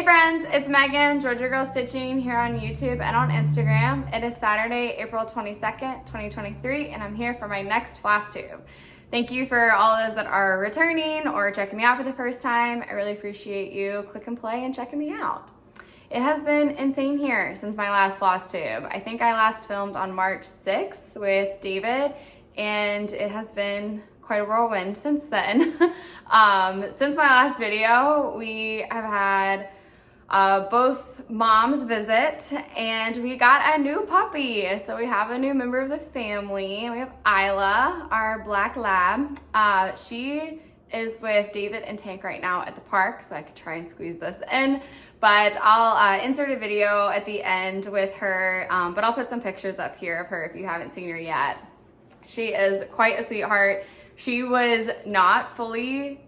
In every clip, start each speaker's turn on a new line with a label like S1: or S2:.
S1: friends, it's Megan, Georgia Girl Stitching here on YouTube and on Instagram. It is Saturday, April 22nd, 2023, and I'm here for my next FlossTube. Thank you for all those that are returning or checking me out for the first time. I really appreciate you click and play and checking me out. It has been insane here since my last FlossTube. I think I last filmed on March 6th with David, and it has been quite a whirlwind since then. Since my last video, we have had both moms visit, and we got a new puppy. So we have a new member of the family. We have Isla, our black lab. She is with David and Tank right now at the park, so I could try and squeeze this in. But I'll insert a video at the end with her, but I'll put some pictures up here of her if you haven't seen her yet. She is quite a sweetheart. She was not fully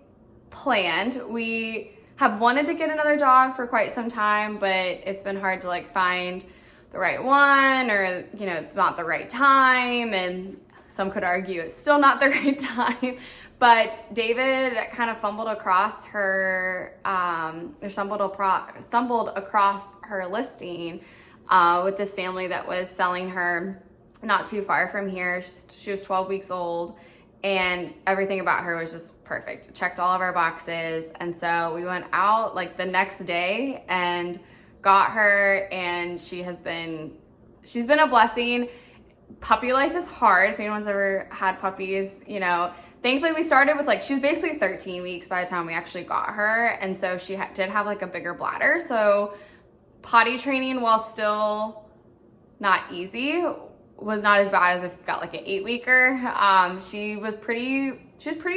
S1: planned. We have wanted to get another dog for quite some time, but it's been hard to like find the right one, or you know, it's not the right time, and some could argue it's still not the right time. But David kind of fumbled across her, stumbled across her listing with this family that was selling her not too far from here. She was 12 weeks old, and everything about her was just perfect. It checked all of our boxes. And so we went out like the next day and got her, and she's been a blessing. Puppy life is hard. If anyone's ever had puppies, you know, thankfully we started with like, she was basically 13 weeks by the time we actually got her. And so she did have like a bigger bladder. So potty training, while still not easy, was not as bad as if you got like an 8-weeker. She was pretty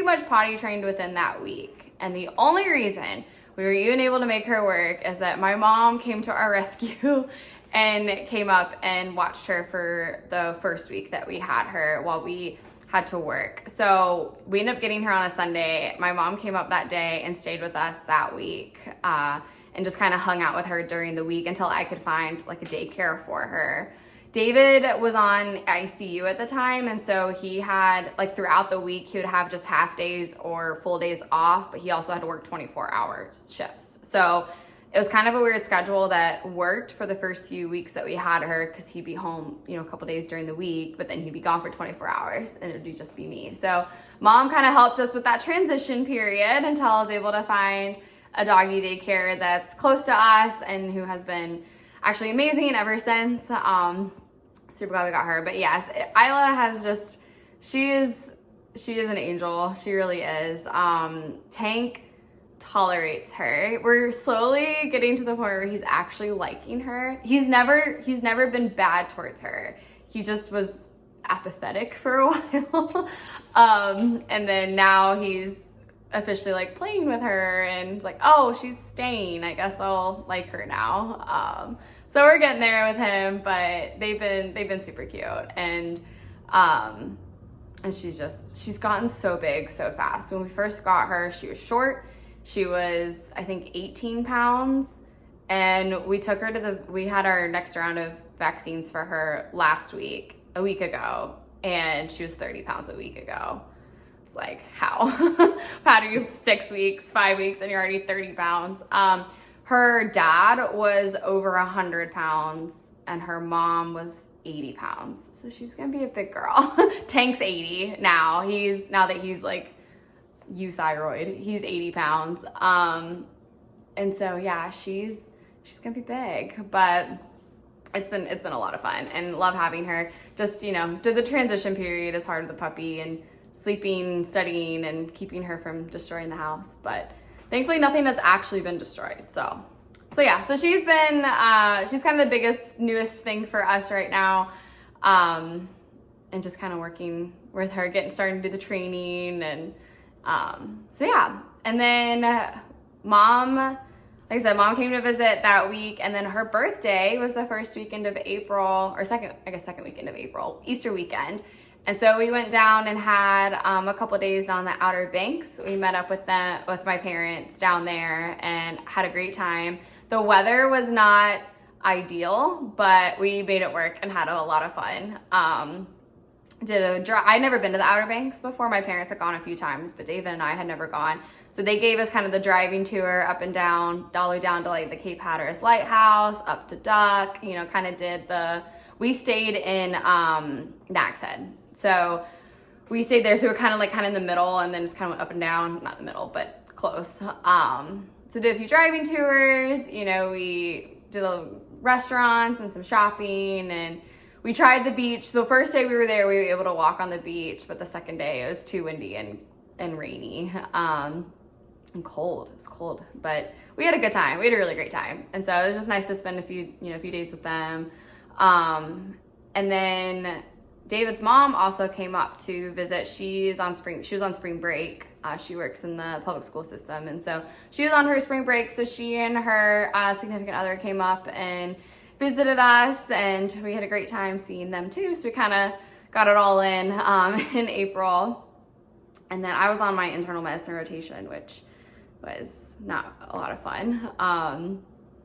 S1: much potty trained within that week. And the only reason we were even able to make her work is that my mom came to our rescue and came up and watched her for the first week that we had her while we had to work. So we ended up getting her on a Sunday. My mom came up that day and stayed with us that week, and just kind of hung out with her during the week until I could find like a daycare for her. David was on ICU at the time, and so he had like throughout the week he would have just half days or full days off, but he also had to work 24-hour shifts. So it was kind of a weird schedule that worked for the first few weeks that we had her, because he'd be home, you know, a couple days during the week, but then he'd be gone for 24 hours and it would just be me. So mom kind of helped us with that transition period until I was able to find a doggy daycare that's close to us and who has been actually amazing ever since. Super glad we got her. But yes, Isla has just, she is an angel. She really is. Tank tolerates her. We're slowly getting to the point where he's actually liking her. He's never been bad towards her. He just was apathetic for a while. And then now he's officially like playing with her, and it's like, oh, she's staying, I guess I'll like her now. So we're getting there with him, but they've been super cute, and she's gotten so big so fast. When we first got her, she was short. She was, I think, 18 pounds, and we took her we had our next round of vaccines for her a week ago, and she was 30 pounds a week ago. It's like, how? How do you 6 weeks, 5 weeks, and you're already 30 pounds? Her dad was over 100 pounds, and her mom was 80 pounds. So she's gonna be a big girl. Tank's 80 now. Now that he's like euthyroid, he's 80 pounds. And so yeah, she's gonna be big, but it's been a lot of fun and love having her. Just, you know, the transition period is hard with the puppy, and sleeping, studying, and keeping her from destroying the house. But thankfully nothing has actually been destroyed. So yeah, so she's kind of the biggest, newest thing for us right now. And just kind of working with her, starting to do the training, and so yeah. And then mom, like I said, mom came to visit that week, and then her birthday was the first weekend of April, or second weekend of April, Easter weekend. And so we went down and had a couple days on the Outer Banks. We met up with my parents down there and had a great time. The weather was not ideal, but we made it work and had a lot of fun. I'd never been to the Outer Banks before. My parents had gone a few times, but David and I had never gone. So they gave us kind of the driving tour up and down, all the way down to like the Cape Hatteras Lighthouse, up to Duck, you know, kind of did we stayed in Nags Head. So we stayed there, so we were kind of in the middle and then just kind of went up and down, not the middle, but close. So did a few driving tours, you know, we did the restaurants and some shopping, and we tried the beach. The first day we were there, we were able to walk on the beach, but the second day it was too windy and rainy and cold. It was cold, but we had a good time. We had a really great time. And so it was just nice to spend a few days with them. And then David's mom also came up to visit. She was on spring break. She works in the public school system, and so she was on her spring break. So she and her significant other came up and visited us, and we had a great time seeing them too. So we kind of got it all in April. And then I was on my internal medicine rotation, which was not a lot of fun.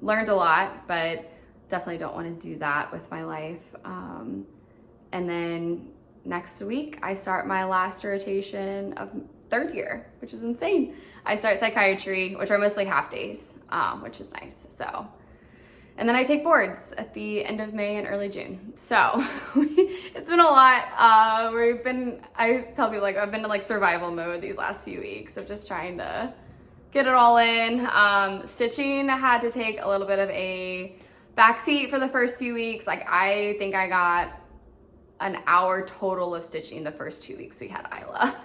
S1: Learned a lot, but definitely don't want to do that with my life. And then next week I start my last rotation of third year, which is insane. I start psychiatry, which are mostly half days, which is nice. So, and then I take boards at the end of May and early June. So it's been a lot. I tell people, like, I've been in like survival mode these last few weeks of just trying to get it all in. Stitching had to take a little bit of a backseat for the first few weeks. Like, I think I got an hour total of stitching the first 2 weeks we had Isla.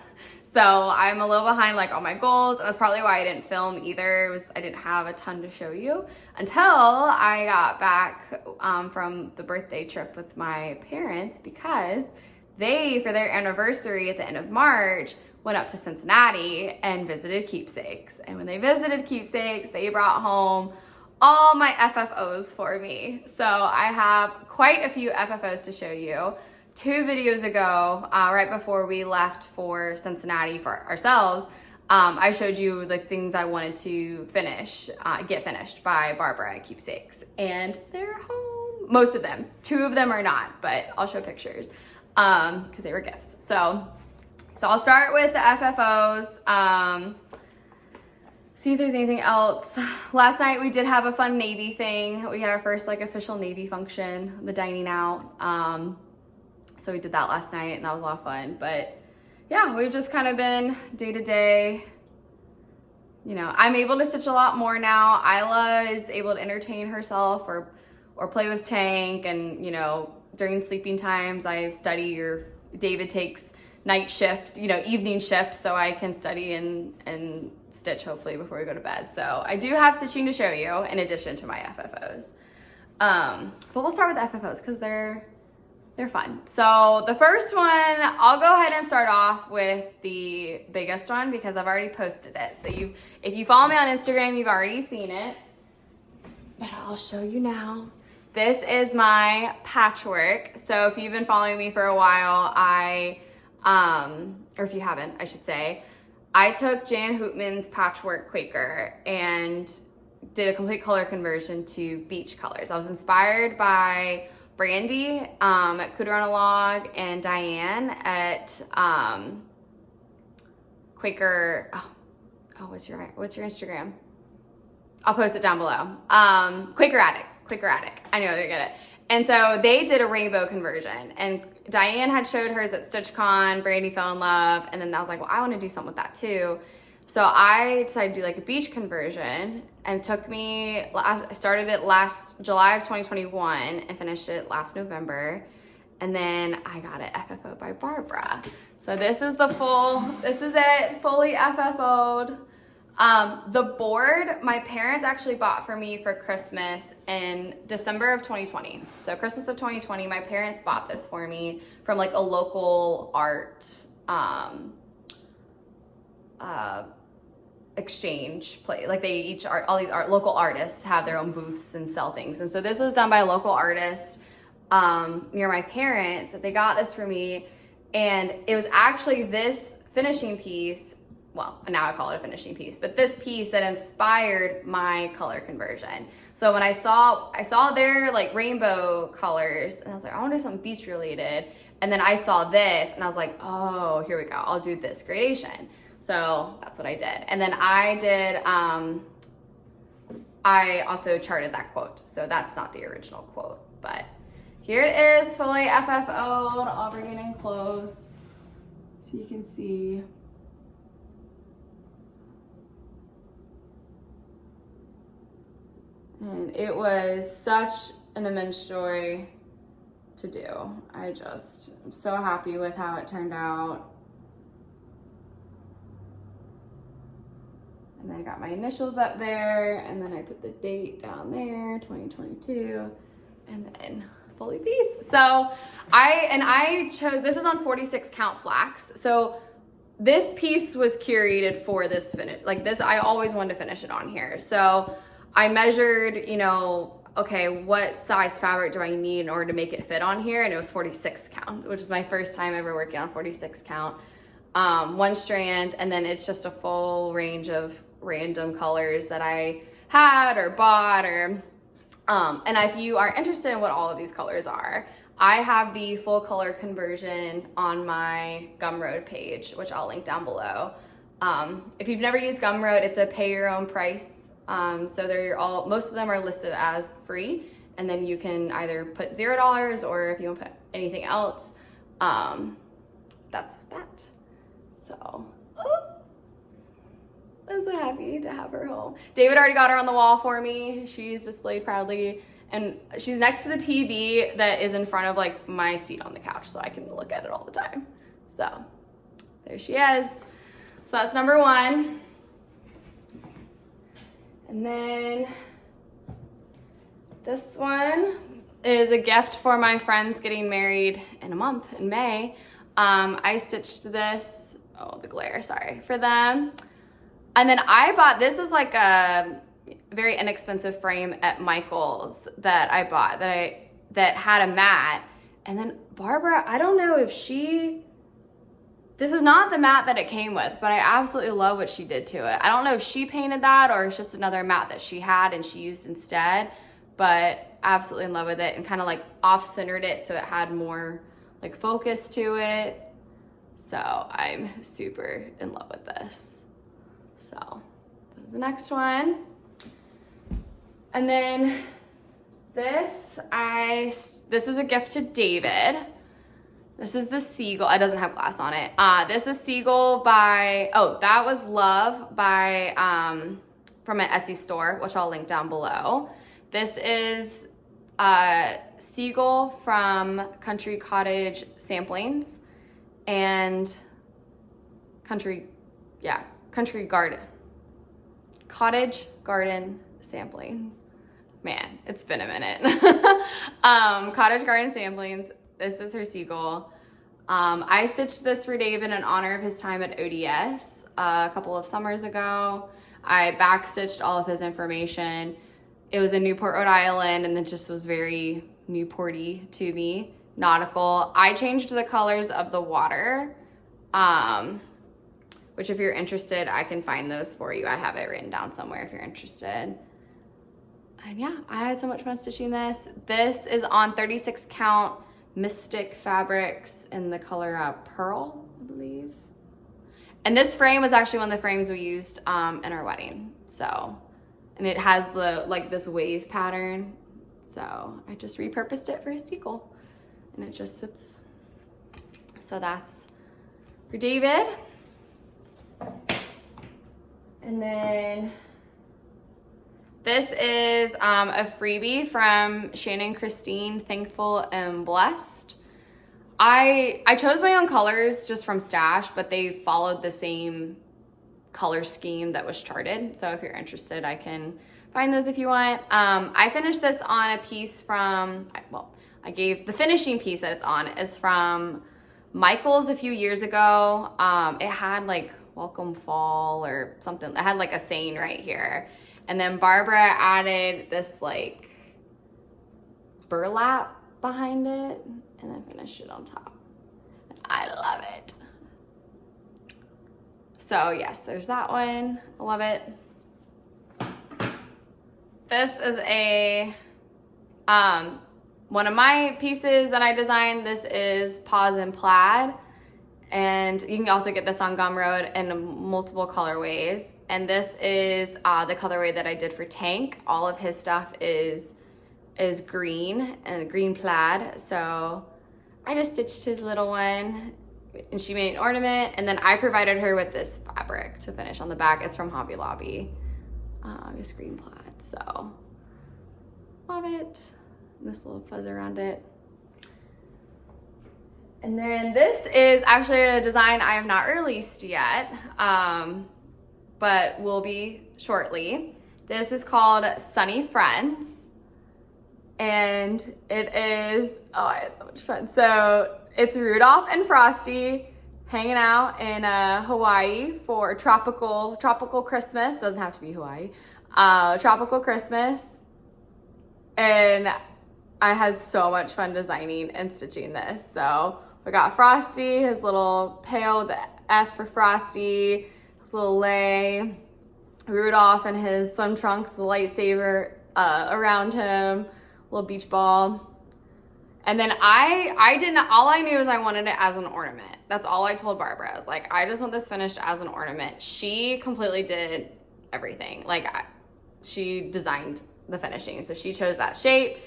S1: So I'm a little behind like all my goals, and that's probably why I didn't film either. I didn't have a ton to show you until I got back from the birthday trip with my parents, because they, for their anniversary at the end of March, went up to Cincinnati and visited Keepsakes. And when they visited Keepsakes, they brought home all my FFOs for me. So I have quite a few FFOs to show you. 2 videos ago, right before we left for Cincinnati for ourselves, I showed you the things I wanted to get finished by Barbara at Keepsakes, and they're home. Most of them. 2 of them are not, but I'll show pictures because they were gifts. So I'll start with the FFOs. See if there's anything else. Last night we did have a fun Navy thing. We had our first like official Navy function, the dining out. So we did that last night, and that was a lot of fun. But yeah, we've just kind of been day to day. You know, I'm able to stitch a lot more now. Isla is able to entertain herself or play with Tank, and you know, during sleeping times I study, or David takes night shift, you know, evening shift, so I can study and stitch hopefully before we go to bed. So I do have stitching to show you in addition to my FFOs. But we'll start with the FFOs because they're fun. So the first one, I'll go ahead and start off with the biggest one because I've already posted it. So if you follow me on Instagram, you've already seen it, but I'll show you now. This is my patchwork. So if you've been following me for a while, or if you haven't, I should say, I took Jan Houtman's Patchwork Quaker and did a complete color conversion to beach colors. I was inspired by Brandy at Cooter on a Log and Diane at Quaker. Oh, what's your Instagram? I'll post it down below. Quaker Attic. I know they get it. And so they did a rainbow conversion, and Diane had showed hers at StitchCon. Brandy fell in love, and then I was like, well, I want to do something with that too. So I decided to do like a beach conversion, and I started it last July of 2021 and finished it last November. And then I got it FFO by Barbara. So this is it, fully FFO'd. The board, my parents actually bought for me for Christmas in December of 2020. So Christmas of 2020, my parents bought this for me from like a local art, exchange place. Like all these local artists have their own booths and sell things. And so this was done by a local artist near my parents. They got this for me, and it was actually this finishing piece. Well, now I call it a finishing piece, but this piece that inspired my color conversion. So when I saw their like rainbow colors, and I was like, I want to do something beach related. And then I saw this, and I was like, oh, here we go. I'll do this gradation. So that's what I did. And then I also charted that quote. So that's not the original quote, but here it is, fully FFO'd. I'll bring it in close so you can see. And it was such an immense joy to do. I'm so happy with how it turned out. And then I got my initials up there, and then I put the date down there, 2022, and then fully piece. So I chose, this is on 46 count flax. So this piece was curated for this finish. Like this, I always wanted to finish it on here. So I measured, you know, okay, what size fabric do I need in order to make it fit on here? And it was 46 count, which is my first time ever working on 46 count. One strand, and then it's just a full range of random colors that I had or bought, or and if you are interested in what all of these colors are, I have the full color conversion on my Gumroad page, which I'll link down below. If you've never used Gumroad, it's a pay your own price. So most of them are listed as free, and then you can either put $0, or if you want to put anything else, that's that. So, I'm so happy to have her home. David already got her on the wall for me. She's displayed proudly, and she's next to the TV that is in front of like my seat on the couch, so I can look at it all the time. So there she is. So that's number one. And then this one is a gift for my friends getting married in a month, in May. I stitched this, oh, the glare, sorry, for them. And then I bought, this is like a very inexpensive frame at Michael's that I bought that had a mat. And then Barbara, I don't know if this is not the mat that it came with, but I absolutely love what she did to it. I don't know if she painted that or it's just another mat that she had and she used instead, but absolutely in love with it, and kind of like off-centered it so it had more like focus to it. So I'm super in love with this. So that's the next one. And then this is a gift to David. This is the Seagull. It doesn't have glass on it. This is Seagull by, that was Love by, from an Etsy store, which I'll link down below. This is Seagull from Country Cottage Samplings and Country Garden. Cottage Garden Samplings. Man, it's been a minute. Cottage Garden Samplings. This is her Seagull. I stitched this for David in honor of his time at ODS a couple of summers ago. I backstitched all of his information. It was in Newport, Rhode Island, and it just was very Newport-y to me, nautical. I changed the colors of the water, which if you're interested, I can find those for you. I have it written down somewhere if you're interested. And yeah, I had so much fun stitching this. This is on 36 count Mystic fabrics in the color Pearl, I believe. And this frame was actually one of the frames we used in our wedding. So, and it has this wave pattern. So I just repurposed it for a seagull, and it just sits. So that's for David. And then this is a freebie from Shannon, Christine, Thankful and Blessed. I chose my own colors just from Stash, but they followed the same color scheme that was charted. So if you're interested, I can find those if you want. I finished this on a piece from, I gave the finishing piece that it's on is from Michael's a few years ago. It had like Welcome Fall or something. It had like a saying right here. And then Barbara added this like burlap behind it and then finished it on top. And I love it. So yes, there's that one. I love it. This is a one of my pieces that I designed. This is Paws and Plaid. And you can also get this on Gumroad in multiple colorways. And this is the colorway that I did for Tank. All of his stuff is green and green plaid. So I just stitched his little one and she made an ornament. And then I provided her with this fabric to finish on the back. It's from Hobby Lobby. This green plaid, so love it. This little fuzz around it. And then this is actually a design I have not released yet, but will be shortly. This is called Sunny Friends, and it is, oh, I had so much fun. So it's Rudolph and Frosty hanging out in Hawaii for tropical Christmas. Doesn't have to be Hawaii. Tropical Christmas. And I had so much fun designing and stitching this. So we got Frosty, his little pail, the F for Frosty, his little lei, Rudolph and his swim trunks, the lightsaber around him, little beach ball. And then I didn't, all I knew is I wanted it as an ornament. That's all I told Barbara. I was like, I just want this finished as an ornament. She completely did everything. Like, she designed the finishing. So she chose that shape.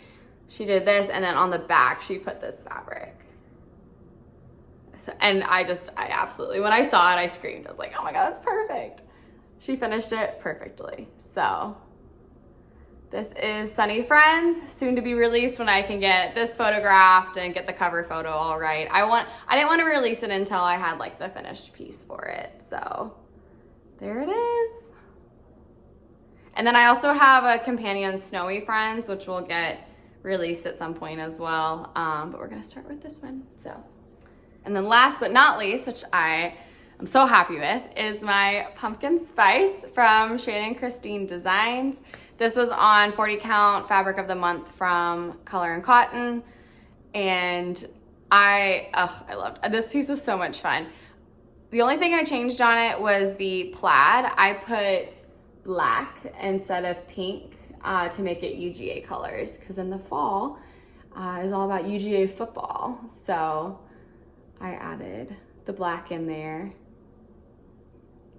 S1: She did this, and then on the back, she put this fabric. So, and I absolutely, when I saw it, I screamed. I was like, oh my God, that's perfect. She finished it perfectly. So this is Sunny Friends, soon to be released when I can get this photographed and get the cover photo all right. I didn't want to release it until I had like the finished piece for it. So there it is. And then I also have a companion, Snowy Friends, which will get released at some point as well. But we're gonna start with this one. So, and then last but not least, which I am so happy with, is my pumpkin spice from Shannon Designs. This was on 40 count fabric of the month from Color and Cotton. And I loved it. This piece was so much fun. The only thing I changed on it was the plaid. I put black instead of pink to make it UGA colors, because in the fall is all about UGA football. So I added the black in there.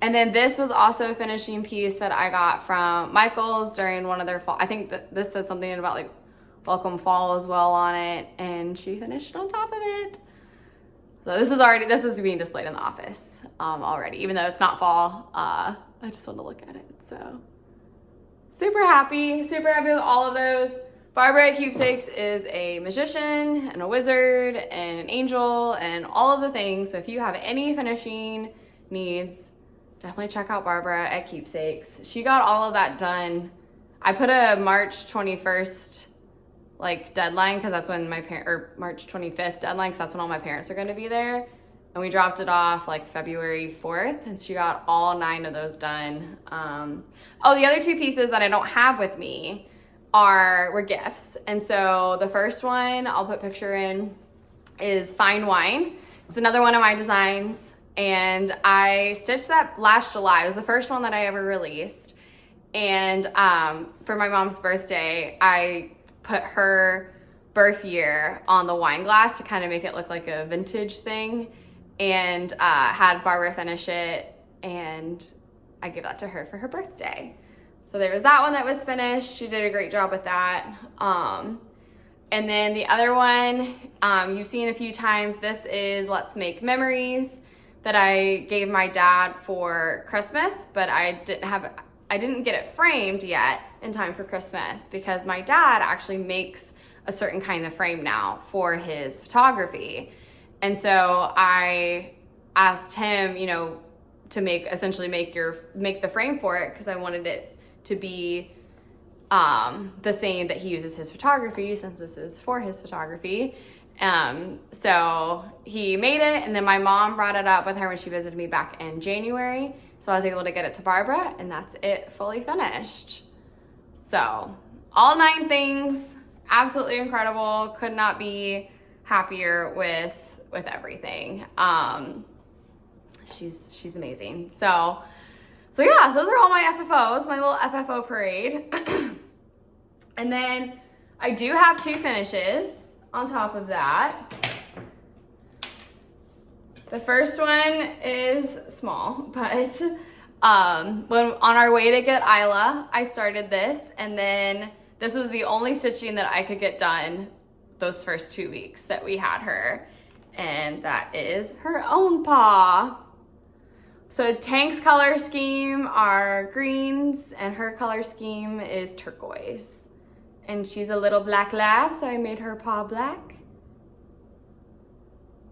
S1: And then this was also a finishing piece that I got from Michael's during one of their fall. I think that this says something about like welcome fall as well on it, and she finished on top of it. So this was being displayed in the office already, even though it's not fall. I just want to look at it. So super happy with all of those. Barbara at Keepsakes is a magician and a wizard and an angel and all of the things. So if you have any finishing needs, definitely check out Barbara at Keepsakes. She got all of that done. I put a March 21st like deadline, because that's when or March 25th deadline, because that's when all my parents are going to be there. And we dropped it off like February 4th, and she got all 9 of those done. Oh, the other 2 pieces that I don't have with me were gifts. And so the first one I'll put picture in is Fine Wine. It's another one of my designs, and I stitched that last July. It was the first one that I ever released. And for my mom's birthday, I put her birth year on the wine glass to kind of make it look like a vintage thing, and had Barbara finish it, and I gave that to her for her birthday. So there was that one that was finished. She did a great job with that. And then the other one you've seen a few times. This is Let's Make Memories that I gave my dad for Christmas, but I didn't get it framed yet in time for Christmas, because my dad actually makes a certain kind of frame now for his photography. And so I asked him, to make the frame for it, because I wanted it to be the same that he uses his photography, since this is for his photography. So he made it, and then my mom brought it up with her when she visited me back in January. So I was able to get it to Barbara, and that's it fully finished. So all 9 things, absolutely incredible. Could not be happier with everything. She's amazing. So yeah, so those are all my FFOs, my little FFO parade. And then I do have 2 finishes on top of that. The first one is small, but when on our way to get Isla, I started this, and then this was the only stitching that I could get done those first 2 weeks that we had her, and that is her own paw. So Tank's color scheme are greens, and her color scheme is turquoise. And she's a little black lab, so I made her paw black.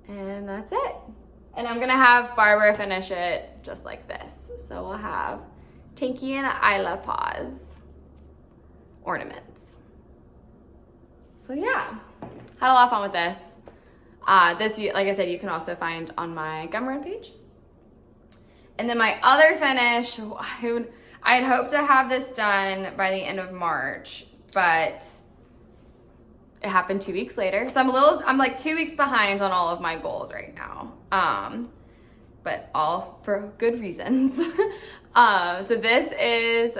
S1: And that's it. And I'm gonna have Barbara finish it just like this. So we'll have Tanky and Isla paws ornaments. So yeah, had a lot of fun with this. This, like I said, you can also find on my Gumroad page. And then my other finish, I had hoped to have this done by the end of March, but it happened 2 weeks later. So I'm like 2 weeks behind on all of my goals right now. But all for good reasons. So this is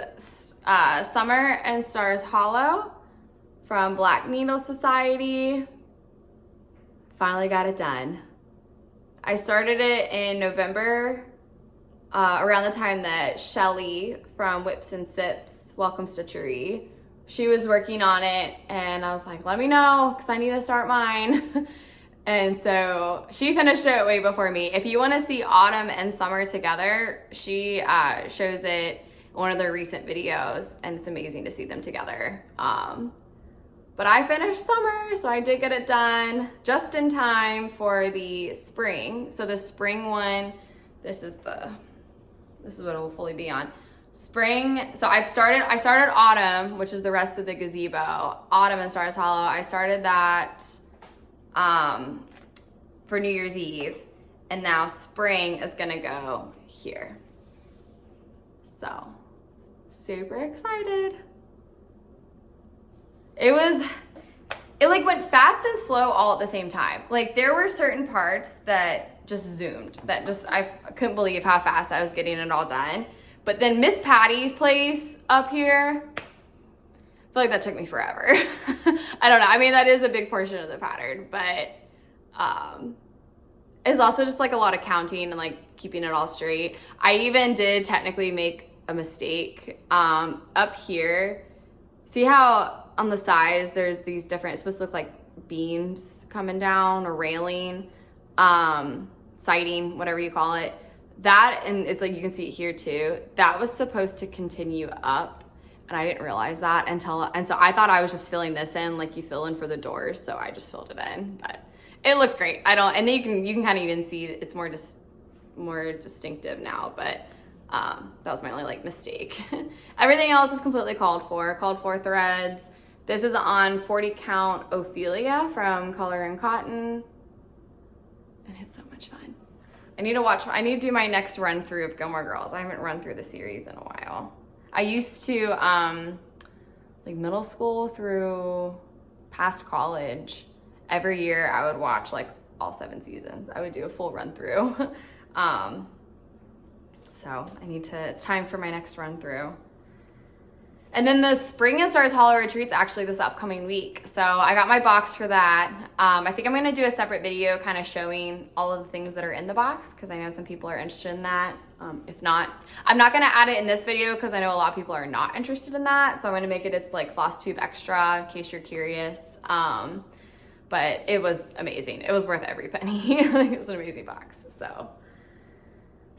S1: Summer and Stars Hollow from Black Needle Society. Finally got it done. I started it in November, around the time that Shelly from Whips and Sips, Welcome Stitchery, she was working on it, and I was like, let me know, because I need to start mine. And so she finished it way before me. If you want to see autumn and summer together, she shows it in one of their recent videos, and it's amazing to see them together. But I finished summer, so I did get it done just in time for the spring. So the spring one, this is what it'll fully be on. Spring, so I started autumn, which is the rest of the gazebo. Autumn and Stars Hollow, I started that for New Year's Eve, and now spring is gonna go here. So, super excited. It like went fast and slow all at the same time. Like there were certain parts that just zoomed, I couldn't believe how fast I was getting it all done. But then Miss Patty's place up here, I feel like that took me forever. I don't know. I mean, that is a big portion of the pattern, but it's also just like a lot of counting and like keeping it all straight. I even did technically make a mistake up here. See how on the sides there's these different, it's supposed to look like beams coming down or railing, siding, whatever you call it. That, and it's like you can see it here too, that was supposed to continue up, and I didn't realize that and so I thought I was just filling this in like you fill in for the doors, so I just filled it in, but it looks great. And then you can kind of even see it's more distinctive now, but that was my only like mistake. Everything else is completely called for threads. This is on 40 count Ophelia from Color and Cotton, and it's so much fun. I need to do my next run through of Gilmore Girls. I haven't run through the series in a while. I used to, like middle school through past college, every year I would watch like all 7 seasons. I would do a full run through. So it's time for my next run through. And then the Spring and Stars Hollow Retreat's actually this upcoming week. So I got my box for that. I think I'm gonna do a separate video kind of showing all of the things that are in the box, because I know some people are interested in that. If not, I'm not gonna add it in this video because I know a lot of people are not interested in that. So I'm gonna make it's like FlossTube extra in case you're curious. But it was amazing. It was worth every penny. It was an amazing box. So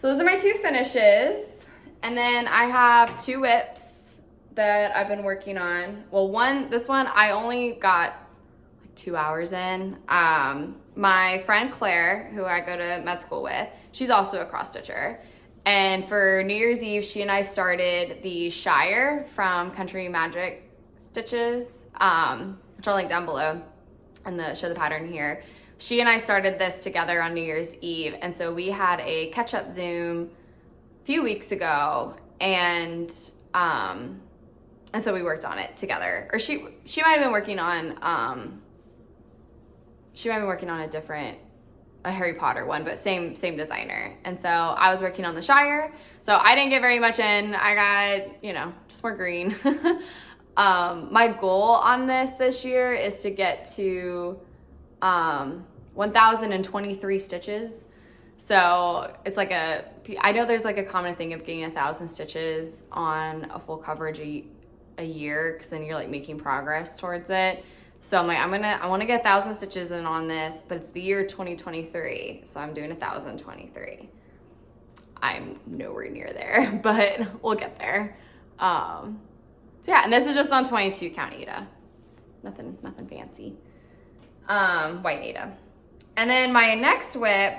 S1: those are my 2 finishes. And then I have 2 whips that I've been working on. Well, this one I only got like 2 hours in. My friend Claire, who I go to med school with, she's also a cross stitcher. And for New Year's Eve, she and I started the Shire from Country Magic Stitches, which I'll link down below and show the pattern here. She and I started this together on New Year's Eve. And so we had a catch-up Zoom a few weeks ago, and so we worked on it together. Or she might have been working on a Harry Potter one, but same designer. And so I was working on the Shire. So I didn't get very much in. I got, just more green. My goal on this year is to get to 1,023 stitches. So it's like I know there's like a common thing of getting 1,000 stitches on a full coverage a year, because then you're like making progress towards it. So I'm like, I want to get 1,000 stitches in on this, but it's the year 2023. So I'm doing 1,023. I'm nowhere near there, but we'll get there. So yeah, and this is just on 22 count Aida. Nothing fancy. White Aida. And then my next whip,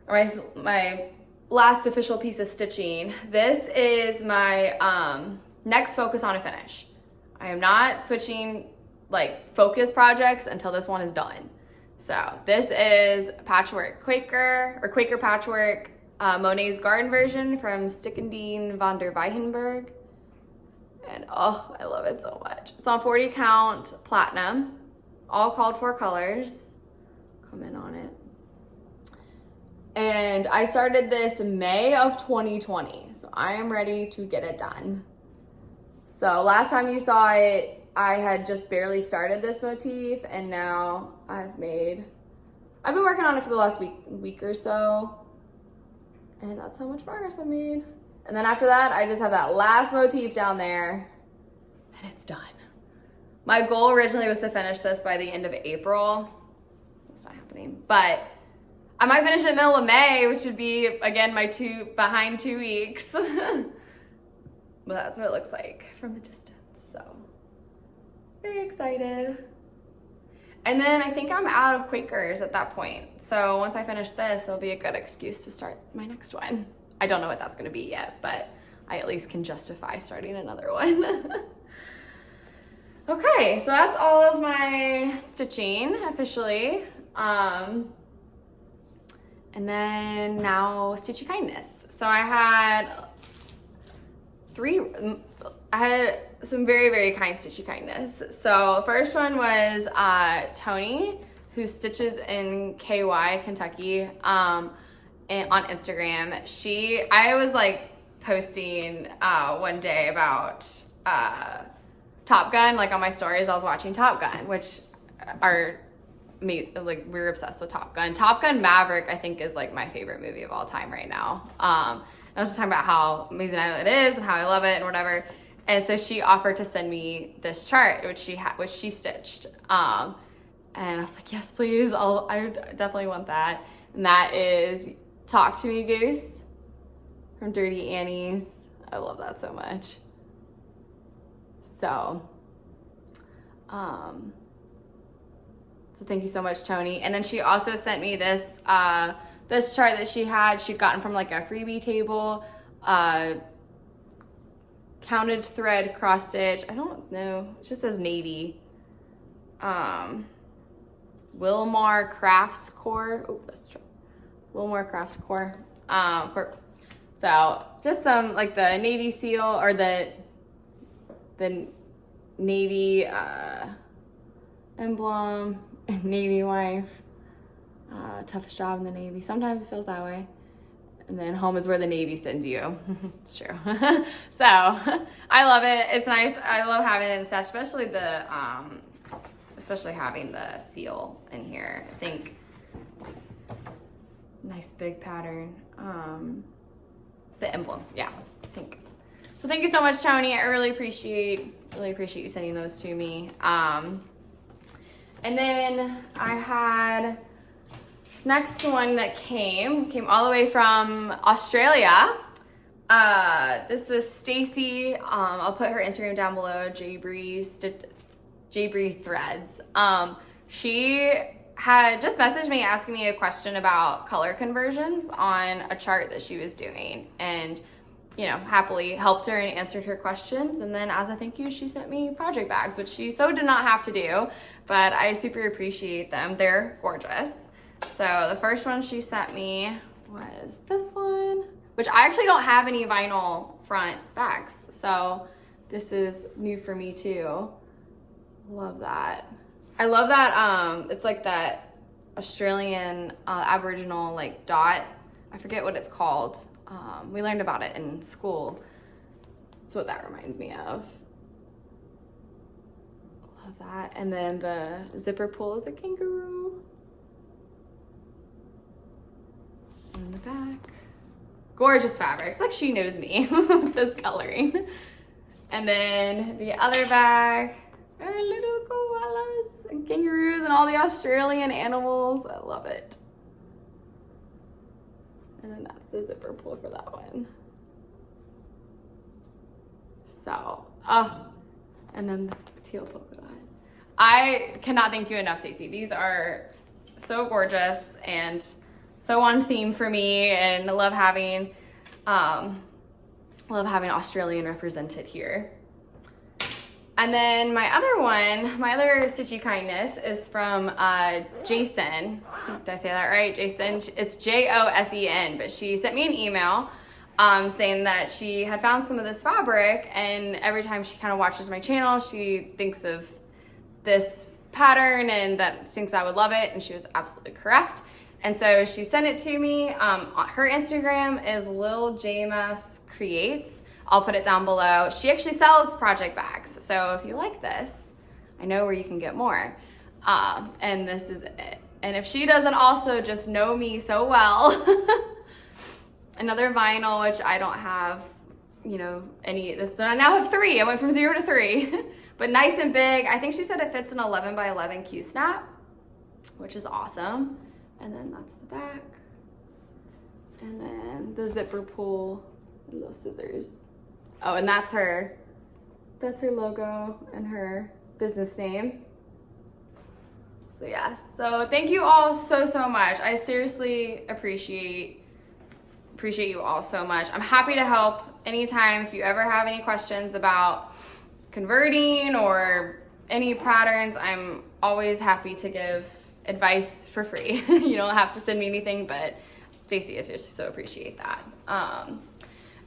S1: or my last official piece of stitching, this is my next focus on a finish. I am not switching like focus projects until this one is done. So this is Patchwork Quaker, or Quaker Patchwork, Monet's garden version from Sitckideen van der Wienberg. And oh, I love it so much. It's on 40 count platinum, all called for colors. Come in on it. And I started this in May of 2020. So I am ready to get it done. So last time you saw it, I had just barely started this motif, and now I've been working on it for the last week or so. And that's how much progress I've made. And then after that, I just have that last motif down there, and it's done. My goal originally was to finish this by the end of April. That's not happening, but I might finish it middle of May, which would be, again, my behind 2 weeks. But that's what it looks like from a distance, so very excited. And then I think I'm out of Quakers at that point. So once I finish this, it'll be a good excuse to start my next one. I don't know what that's gonna be yet, but I at least can justify starting another one. Okay, so that's all of my stitching officially. And then now Stitchy Kindness. So I had some very, very kind Stitchy Kindness. So the first one was Tony, who stitches in KY, Kentucky, on Instagram. I was like posting one day about Top Gun, like on my stories. I was watching Top Gun, which are amazing. Like, we're obsessed with Top Gun. Top Gun Maverick, I think, is like my favorite movie of all time right now. I was just talking about how amazing it is and how I love it and whatever. And so she offered to send me this chart, which she stitched. And I was like, yes, please. I definitely want that. And that is Talk to Me Goose from Dirty Annie's. I love that so much. So thank you so much, Tony. And then she also sent me this this chart that she'd gotten from like a freebie table, counted thread cross stitch. I don't know. It just says navy. Wilmar Crafts Core. Oh, that's true. Wilmar Crafts Core. So just some like the Navy SEAL, or the Navy emblem, Navy wife, toughest job in the Navy. Sometimes it feels that way. And then home is where the Navy sends you. It's true. So I love it. It's nice. I love having it in stash, especially having the seal in here. I think nice big pattern. The emblem, yeah, I think. So thank you so much, Tony. I really appreciate you sending those to me. And then I had next one that came all the way from Australia. This is Stacy. I'll put her Instagram down below. Jbree Threads. She had just messaged me asking me a question about color conversions on a chart that she was doing, and happily helped her and answered her questions. And then as a thank you, she sent me project bags, which she so did not have to do, but I super appreciate them. They're gorgeous. So the first one she sent me was this one, which I actually don't have any vinyl front bags. So this is new for me too. Love that. I love that, it's like that Australian Aboriginal like dot. I forget what it's called. We learned about it in school. That's what that reminds me of. Love that. And then the zipper pull is a kangaroo. back. Gorgeous fabric. It's like she knows me with this coloring. And then the other bag are little koalas and kangaroos and all the Australian animals. I love it. And then that's the zipper pull for that one. So, and then the teal polka dot. I cannot thank you enough, Stacey. These are so gorgeous and so on theme for me, and I love having Australian represented here. And then my other Stitchy Kindness is from Jason. Did I say that right? Jason. It's Josen, but she sent me an email saying that she had found some of this fabric, and every time she kind of watches my channel, she thinks of this pattern and that thinks I would love it, and she was absolutely correct. And so she sent it to me. Her Instagram is Lil Jmas Creates. I'll put it down below. She actually sells project bags, so if you like this, I know where you can get more. And this is it. And if she doesn't also just know me so well, another vinyl, which I don't have, you know, any, this, I now have 3. I went from 0 to 3, but nice and big. I think she said it fits an 11 by 11 Q-snap, which is awesome. And then that's the back. And then the zipper pull and those scissors. Oh, and that's her logo and her business name. So yeah, so thank you all so much. I seriously appreciate you all so much. I'm happy to help anytime. If you ever have any questions about converting or any patterns, I'm always happy to give advice for free. You don't have to send me anything, but Stacey, I seriously so appreciate that.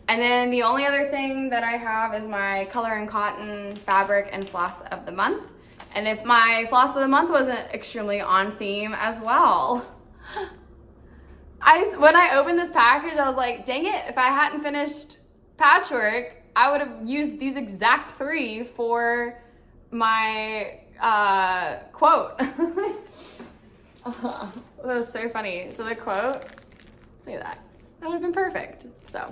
S1: And then the only other thing that I have is my Color and Cotton Fabric and Floss of the Month. And if my Floss of the Month wasn't extremely on theme as well, when I opened this package, I was like, dang it, if I hadn't finished Patchwork, I would have used these exact 3 for my quote. That was so funny. So the quote, look at that. That would have been perfect. So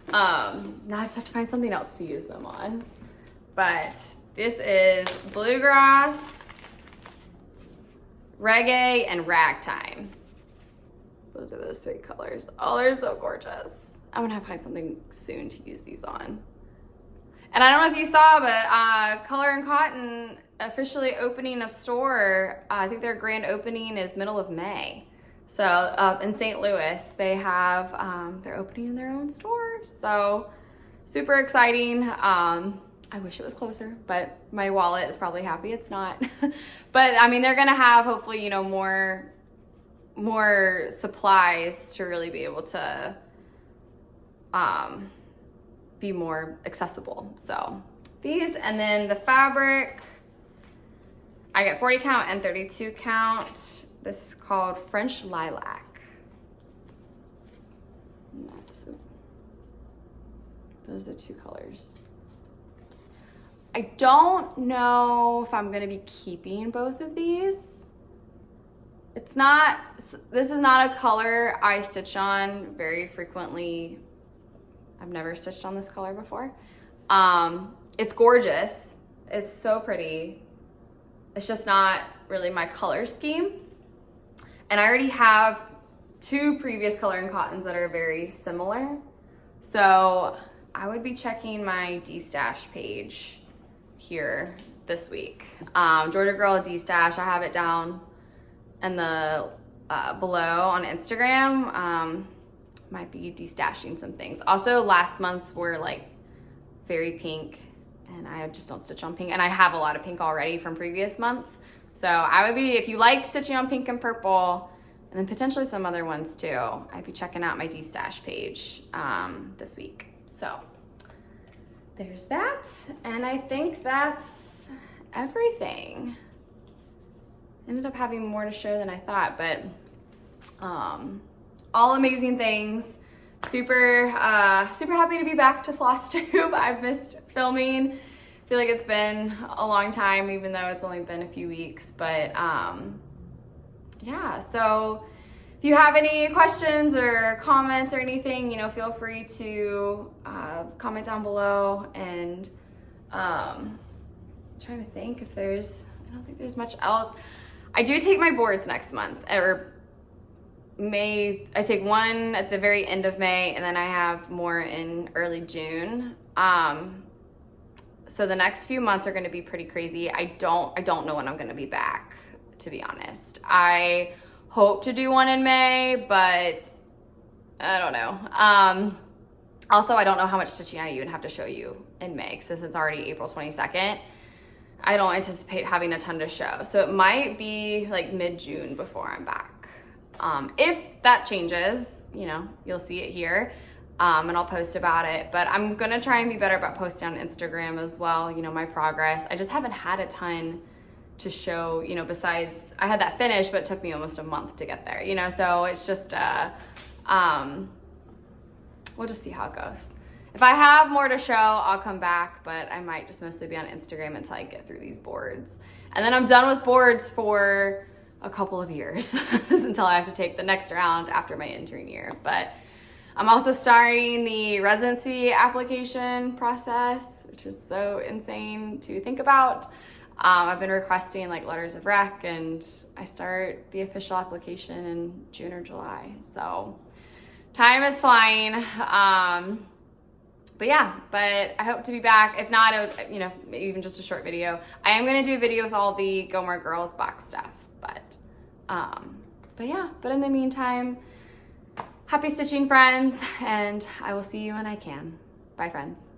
S1: now I just have to find something else to use them on. But this is bluegrass, reggae, and ragtime. Those are those 3 colors. Oh, they're so gorgeous. I'm gonna have to find something soon to use these on. And I don't know if you saw, but Color and Cotton officially opening a store. I think their grand opening is middle of May. So in St. Louis, they have, they're opening their own store. So super exciting. I wish it was closer, but my wallet is probably happy it's not. But I mean, they're gonna have hopefully, you know, more supplies to really be able to be more accessible. So these, and then the fabric, I get 40 count and 32 count. This is called French Lilac. And those are the 2 colors. I don't know if I'm gonna be keeping both of these. This is not a color I stitch on very frequently. I've never stitched on this color before. It's gorgeous. It's so pretty. It's just not really my color scheme. And I already have 2 previous Color and Cottons that are very similar. So I would be checking my destash page here this week. Georgia Girl Destash, I have it down in the below on Instagram. Might be destashing some things. Also, last month's were like very pink, and I just don't stitch on pink, and I have a lot of pink already from previous months. So I would be, if you like stitching on pink and purple, and then potentially some other ones too, I'd be checking out my destash page this week. So there's that, and I think that's everything. Ended up having more to show than I thought, but all amazing things. Super happy to be back to FlossTube. I've missed filming. I feel like it's been a long time, even though it's only been a few weeks, but yeah, so if you have any questions or comments or anything, you know, feel free to comment down below. And I'm trying to think if I don't think there's much else. I do take my boards next month, or May. I take one at the very end of May, and then I have more in early June. So the next few months are going to be pretty crazy. I don't know when I'm going to be back, to be honest. I hope to do one in May, but I don't know. Also, I don't know how much stitching I even have to show you in May, since it's already April 22nd. I don't anticipate having a ton to show. So it might be like mid-June before I'm back. If that changes, you know, you'll see it here. And I'll post about it, but I'm gonna try and be better about posting on Instagram as well, you know, my progress. I just haven't had a ton to show, you know, besides I had that finish, but it took me almost a month to get there, you know, so it's just, we'll just see how it goes. If I have more to show, I'll come back, but I might just mostly be on Instagram until I get through these boards. And then I'm done with boards for a couple of years until I have to take the next round after my intern year, but I'm also starting the residency application process, which is so insane to think about. I've been requesting like letters of rec, and I start the official application in June or July. So time is flying. But yeah, but I hope to be back. If not, you know, even just a short video. I am gonna do a video with all the Go More Girls box stuff, but yeah, but in the meantime, happy stitching, friends, and I will see you when I can. Bye, friends.